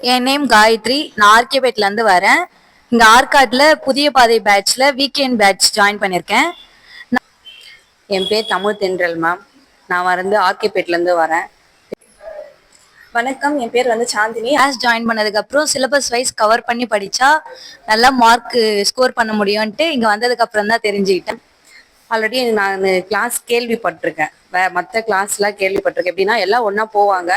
என் name Gayatri. நான் ஆர்கேபேட்லேருந்து வரேன். இங்கே ஆற்காட்டில் புதிய பாதை பேட்ச்சில் வீக்கெண்ட் பேட்ச் ஜாயின் பண்ணியிருக்கேன். என் பேர் தமிழ் தென்றல் மேம். நான் ஆர்கேபேட்லேருந்து வரேன். வணக்கம், என் பேர் சாந்தினி. கிளாஸ் ஜாயின் பண்ணதுக்கப்புறம் சிலபஸ் வைஸ் கவர் பண்ணி படித்தா நல்லா மார்க் ஸ்கோர் பண்ண முடியும்ன்ட்டு இங்கே வந்ததுக்கப்புறம் தான் தெரிஞ்சுக்கிட்டேன். ஆல்ரெடி நான் கிளாஸ் கேள்விப்பட்டிருக்கேன். மற்ற கிளாஸ்லாம் கேள்விப்பட்டிருக்கேன். எப்படின்னா எல்லாம் ஒன்றா போவாங்க,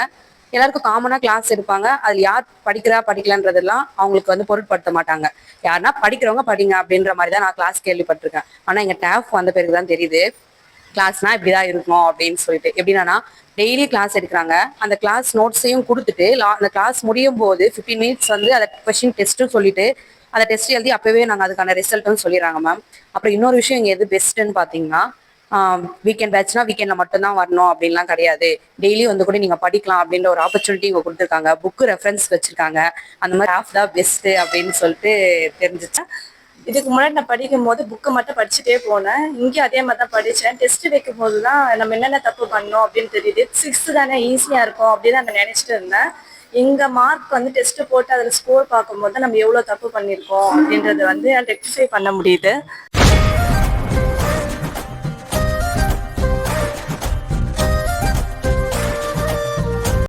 எல்லாருக்கும் காமனாக கிளாஸ் எடுப்பாங்க. அதில் யார் படிக்கலான்றதெல்லாம் அவங்களுக்கு பொருட்படுத்த மாட்டாங்க. யாருன்னா படிக்கிறவங்க படிங்க அப்படின்ற மாதிரி தான் நான் கிளாஸ் கேள்விப்பட்டிருக்கேன். ஆனால் எங்கள் டேஃப் வந்த பிறகு தான் தெரியுது கிளாஸ்னா இப்படிதான் இருக்கணும் அப்படின்னு சொல்லிட்டு. எப்படின்னா டெய்லி கிளாஸ் எடுக்கிறாங்க, அந்த கிளாஸ் நோட்ஸையும் கொடுத்துட்டு அந்த கிளாஸ் முடியும் போது 15 மினிட்ஸ் அதை கொஸ்டின் டெஸ்ட்டும் சொல்லிட்டு அந்த டெஸ்ட் எழுதி அப்பவே நாங்கள் அதுக்கான ரிசல்ட்டும் சொல்லிடுறாங்க மேம். அப்புறம் இன்னொரு விஷயம் இங்கே எது பெஸ்ட்டுன்னு பார்த்தீங்கன்னா, வீக்கெண்ட் பேட்ச்னா வீக்கெண்டில் மட்டும்தான் வரணும் அப்படின்லாம் கிடையாது. டெய்லி கூட நீங்கள் படிக்கலாம் அப்படின்ற ஒரு ஆப்பர்ச்சுனிட்டி இங்கே கொடுத்துருக்காங்க. புக்கு ரெஃபரன்ஸ் வச்சுருக்காங்க. அந்த மாதிரி ஆஃப் தான் பெஸ்ட்டு அப்படின்னு சொல்லிட்டு தெரிஞ்சிச்சு. இதுக்கு முன்னாடி நான் படிக்கும் போது புக்கு மட்டும் படிச்சுட்டே போனேன். இங்கேயும் அதே மாதிரி தான் படித்தேன். டெஸ்ட் வைக்கும் போது தான் நம்ம என்னென்ன தப்பு பண்ணோம் அப்படின்னு தெரியுது. 6th தானே ஈஸியாக இருக்கும் அப்படின்னு நான் நினச்சிட்டு இருந்தேன். எங்கள் மார்க் டெஸ்ட்டு போட்டு அதில் ஸ்கோர் பார்க்கும்போது நம்ம எவ்வளோ தப்பு பண்ணியிருக்கோம் அப்படின்றத ரெக்டிஃபை பண்ண முடியுது.